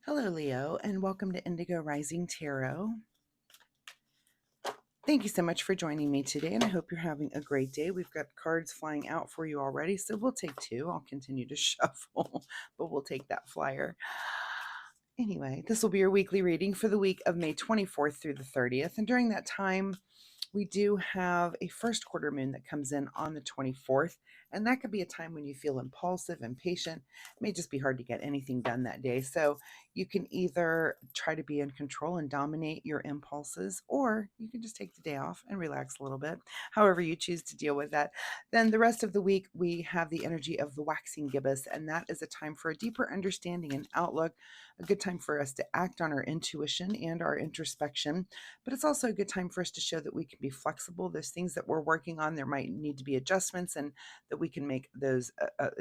Hello, Leo, and welcome to Indigo Rising Tarot. Thank you so much for joining me today, and I hope you're having a great day. We've got cards flying out for you already, so we'll take two. I'll continue to shuffle, but we'll take that flyer. Anyway, this will be your weekly reading for the week of May 24th through the 30th, and during that time, we do have a first quarter moon that comes in on the 24th, and that could be a time when you feel impulsive, impatient. It may just be hard to get anything done that day. So you can either try to be in control and dominate your impulses, or you can just take the day off and relax a little bit, however you choose to deal with that. Then the rest of the week, we have the energy of the waxing gibbous, and that is a time for a deeper understanding and outlook, a good time for us to act on our intuition and our introspection, but it's also a good time for us to show that we can be flexible. There's things that we're working on. There might need to be adjustments, and that we can make those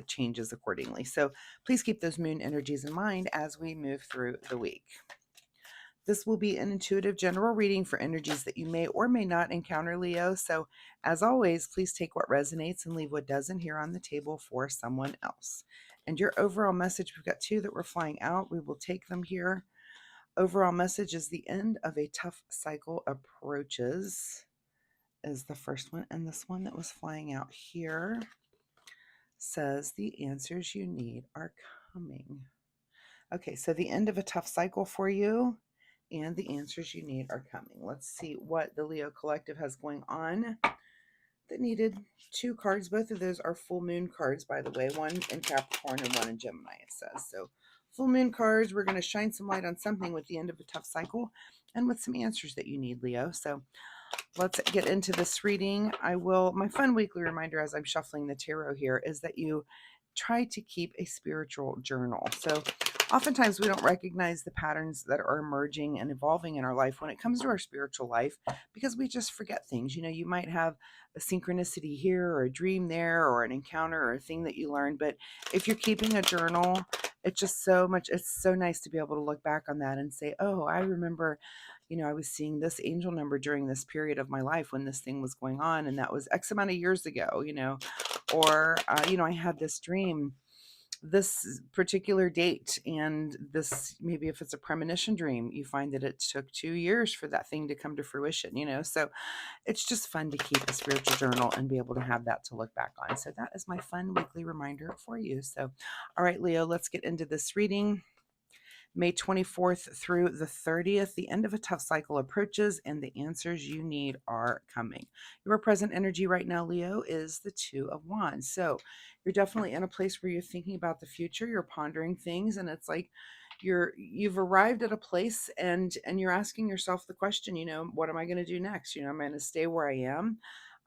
changes accordingly. So please keep those moon energies in mind as we move through the week. This will be an intuitive general reading for energies that you may or may not encounter, Leo. So as always, please take what resonates and leave what doesn't here on the table for someone else. And your overall message, we've got two that we're flying out. We will take them here. Overall message is the end of a tough cycle approaches is the first one. And this one that was flying out here says the answers you need are coming. Okay, so the end of a tough cycle for you and the answers you need are coming. Let's see what the Leo Collective has going on. That needed two cards. Both of those are full moon cards, by the way, one in Capricorn and one in Gemini, it says. So full moon cards, we're going to shine some light on something with the end of a tough cycle and with some answers that you need, Leo. So let's get into this reading. My fun weekly reminder as I'm shuffling the tarot here is that you try to keep a spiritual journal. So oftentimes we don't recognize the patterns that are emerging and evolving in our life when it comes to our spiritual life because we just forget things. You might have a synchronicity here or a dream there or an encounter or a thing that you learned, but if you're keeping a journal, it's so nice to be able to look back on that and say, oh, I remember, I was seeing this angel number during this period of my life when this thing was going on, and that was X amount of years ago, or I had this dream this particular date, and this, maybe if it's a premonition dream, you find that it took 2 years for that thing to come to fruition, so it's just fun to keep a spiritual journal and be able to have that to look back on. So that is my fun weekly reminder for you. So all right, Leo, let's get into this reading. May 24th through the 30th, the end of a tough cycle approaches and the answers you need are coming. Your present energy right now, Leo, is the Two of Wands. So you're definitely in a place where you're thinking about the future, you're pondering things, and it's like you've arrived at a place and you're asking yourself the question, what am I going to do next? Am I going to stay where I am?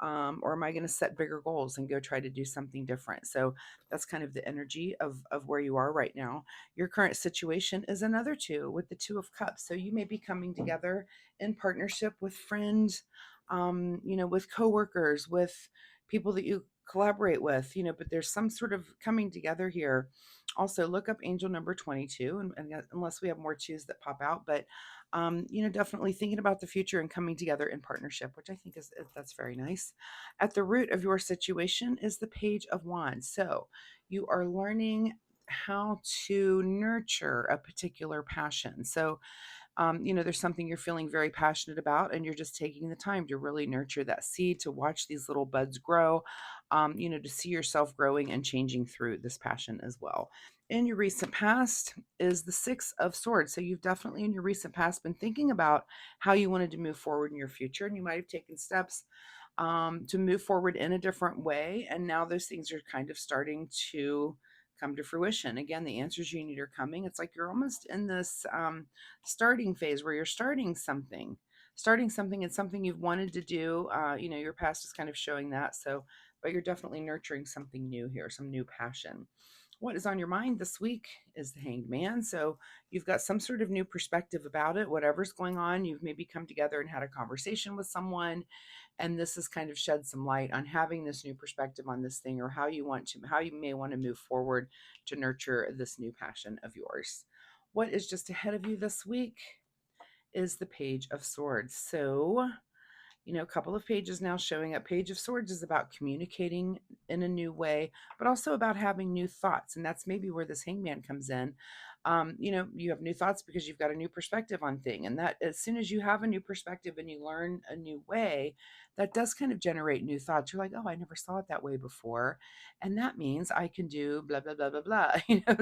Or am I going to set bigger goals and go try to do something different? So that's kind of the energy of where you are right now. Your current situation is another two with the Two of Cups. So you may be coming together in partnership with friends, with coworkers, with people that you collaborate with, but there's some sort of coming together here. Also, look up angel number 22, and unless we have more twos that pop out, but definitely thinking about the future and coming together in partnership, which I think that's very nice. At the root of your situation is the Page of Wands. So you are learning how to nurture a particular passion. So, there's something you're feeling very passionate about, and you're just taking the time to really nurture that seed, to watch these little buds grow, to see yourself growing and changing through this passion as well. In your recent past is the Six of Swords. So you've definitely in your recent past been thinking about how you wanted to move forward in your future, and you might have taken steps to move forward in a different way. And now those things are kind of starting to come to fruition. Again, the answers you need are coming. It's like you're almost in this starting phase where you're starting something and something you've wanted to do. Your past is kind of showing that. So, but you're definitely nurturing something new here, some new passion. What is on your mind this week is the Hanged Man. So you've got some sort of new perspective about it. Whatever's going on, you've maybe come together and had a conversation with someone, and this has kind of shed some light on having this new perspective on this thing, or how you may want to move forward to nurture this new passion of yours. What is just ahead of you this week is the Page of Swords. So a couple of pages now showing up. Page of Swords is about communicating in a new way, but also about having new thoughts. And that's maybe where this Hangman comes in. You have new thoughts because you've got a new perspective on thing. And that as soon as you have a new perspective and you learn a new way, that does kind of generate new thoughts. You're like, oh, I never saw it that way before. And that means I can do blah, blah, blah, blah, blah.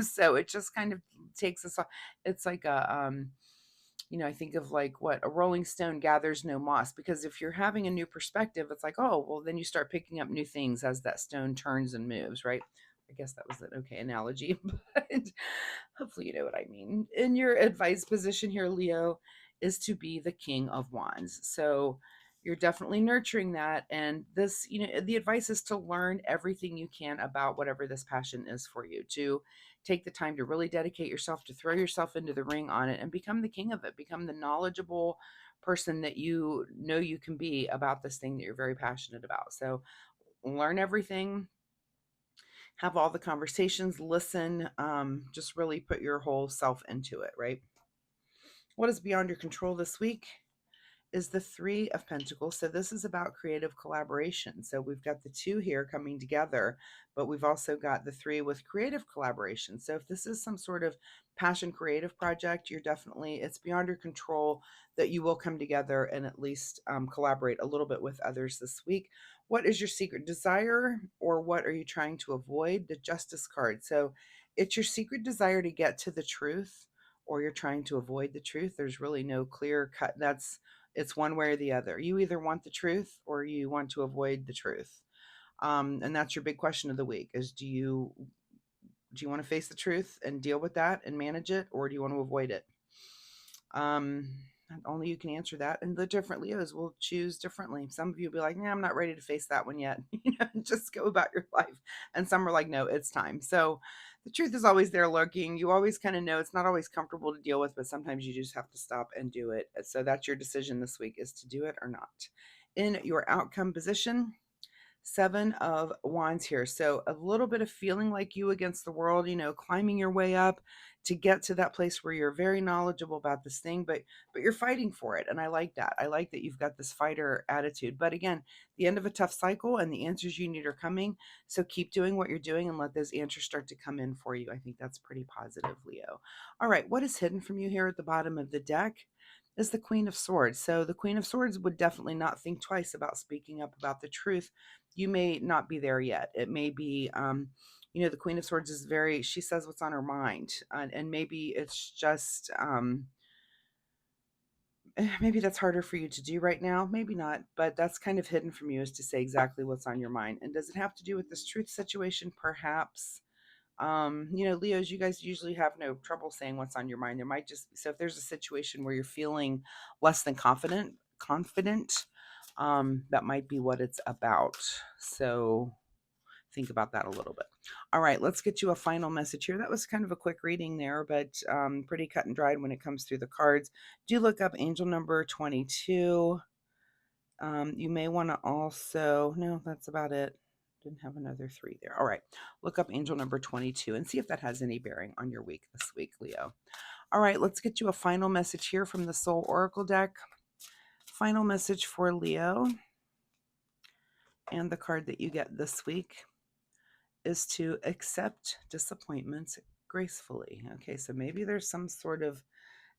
So it just kind of takes us, it's like I think of like what a rolling stone gathers no moss, because if you're having a new perspective, it's like, oh, well, then you start picking up new things as that stone turns and moves, right? I guess that was an okay analogy, but hopefully you know what I mean. In your advice position here, Leo, is to be the King of Wands. So you're definitely nurturing that. And this, the advice is to learn everything you can about whatever this passion is for you, to take the time to really dedicate yourself, to throw yourself into the ring on it and become the king of it, become the knowledgeable person that you know you can be about this thing that you're very passionate about. So learn everything, have all the conversations, listen, just really put your whole self into it, right? What is beyond your control this week is the Three of Pentacles. So this is about creative collaboration. So we've got the two here coming together, but we've also got the three with creative collaboration. So if this is some sort of passion creative project, it's beyond your control that you will come together and at least collaborate a little bit with others this week. What is your secret desire, or what are you trying to avoid? The Justice card. So it's your secret desire to get to the truth, or you're trying to avoid the truth. There's really no clear cut. It's one way or the other. You either want the truth or you want to avoid the truth. And that's your big question of the week is do you want to face the truth and deal with that and manage it, or do you want to avoid it? Um, Only you can answer that. And the different Leos will choose differently. Some of you will be like, I'm not ready to face that one yet. Just go about your life. And some are like, no, it's time. So the truth is always there lurking. You always kind of know it's not always comfortable to deal with, but sometimes you just have to stop and do it. So that's your decision this week, is to do it or not. In your outcome position, Seven of Wands here. So a little bit of feeling like you against the world, climbing your way up to get to that place where you're very knowledgeable about this thing, but you're fighting for it. And I like that. I like that you've got this fighter attitude. But again, the end of a tough cycle and the answers you need are coming. So keep doing what you're doing and let those answers start to come in for you. I think that's pretty positive, Leo. All right, what is hidden from you here at the bottom of the deck is the Queen of Swords. So the Queen of Swords would definitely not think twice about speaking up about the truth. You may not be there yet. It may be, the Queen of Swords is she says what's on her mind. And maybe it's just, maybe that's harder for you to do right now. Maybe not, but that's kind of hidden from you, is to say exactly what's on your mind. And does it have to do with this truth situation? Perhaps. Leos, you guys usually have no trouble saying what's on your mind. There might just, so if there's a situation where you're feeling less than confident, that might be what it's about. So think about that a little bit. All right, let's get you a final message here. That was kind of a quick reading there, but pretty cut and dried when it comes through the cards. Do look up angel number 22. You may want to also, no, that's about it. Didn't have another 3 there. All right, look up angel number 22 and see if that has any bearing on your week this week, Leo. All right, let's get you a final message here from the Soul Oracle deck. Final message for Leo. And the card that you get this week is to accept disappointments gracefully. Okay, so maybe there's some sort of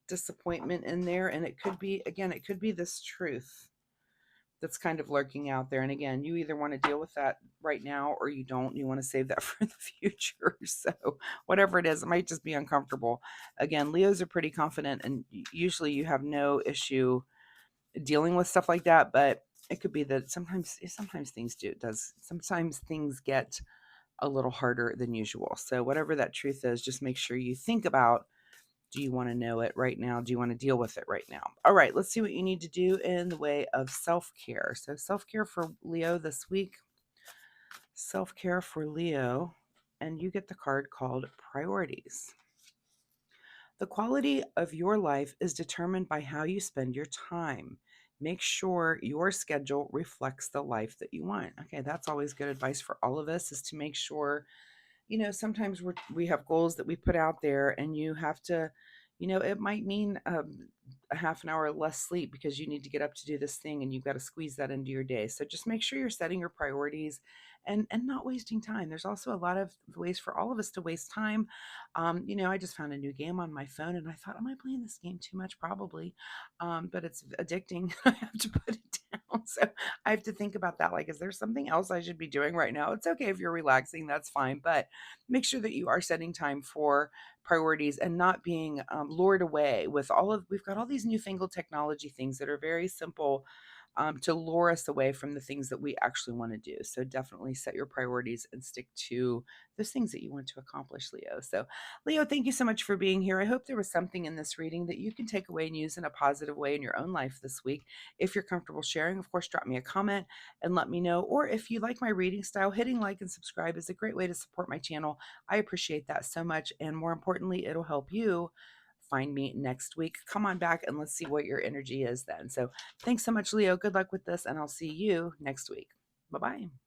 disappointment in there, and it could be, again, it could be this truth that's kind of lurking out there. And again, you either want to deal with that right now or you don't. You want to save that for the future. So whatever it is, it might just be uncomfortable. Again, Leos are pretty confident, and usually you have no issue dealing with stuff like that, but it could be that sometimes sometimes things get a little harder than usual. So whatever that truth is, just make sure you think about, do you want to know it right now? Do you want to deal with it right now? All right, let's see what you need to do in the way of self-care. So self-care for Leo this week. Self-care for Leo. And you get the card called Priorities. The quality of your life is determined by how you spend your time. Make sure your schedule reflects the life that you want. Okay, that's always good advice for all of us, is to make sure, sometimes we have goals that we put out there, and you have to, it might mean a half an hour less sleep because you need to get up to do this thing and you've got to squeeze that into your day. So just make sure you're setting your priorities and not wasting time. There's also a lot of ways for all of us to waste time. I just found a new game on my phone and I thought, am I playing this game too much? Probably. But it's addicting. I have to put it down. So I have to think about that. Like, is there something else I should be doing right now? It's okay if you're relaxing, that's fine. But make sure that you are setting time for priorities and not being lured away with we've got all these newfangled technology things that are very simple to lure us away from the things that we actually want to do. So definitely set your priorities and stick to those things that you want to accomplish, Leo. So, Leo, thank you so much for being here. I hope there was something in this reading that you can take away and use in a positive way in your own life this week. If you're comfortable sharing, of course, drop me a comment and let me know. Or if you like my reading style, hitting like and subscribe is a great way to support my channel. I appreciate that so much. And more importantly, it'll help you find me next week. Come on back and let's see what your energy is then. So thanks so much, Leo. Good luck with this, and I'll see you next week. Bye bye.